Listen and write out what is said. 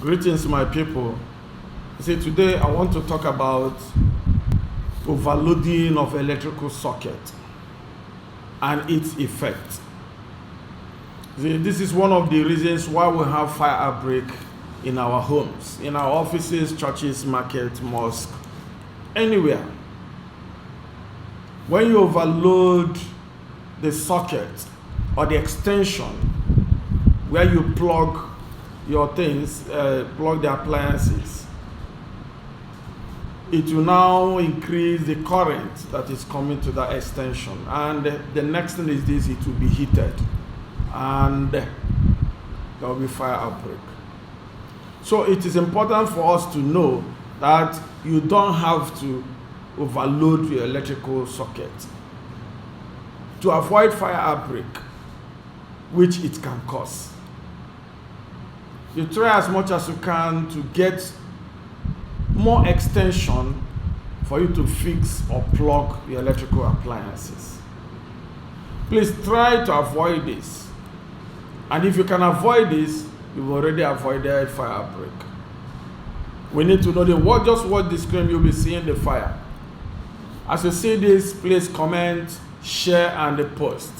Greetings, my people. See, today I want to talk about overloading of electrical socket and its effect. See, this is one of the reasons why we have fire outbreak in our homes, in our offices, churches, market, mosque, anywhere. When you overload the socket or the extension where you plug your things, plug the appliances, it will now increase the current that is coming to that extension. And the next thing is this, it will be heated and there will be fire outbreak. So it is important for us to know that you don't have to overload your electrical socket to avoid fire outbreak, which it can cause. You try as much as you can to get more extension for you to fix or plug your electrical appliances. Please try to avoid this. And if you can avoid this, you've already avoided fire outbreak. We need to know just watch the screen, you'll be seeing the fire. As you see this, please comment, share, and post.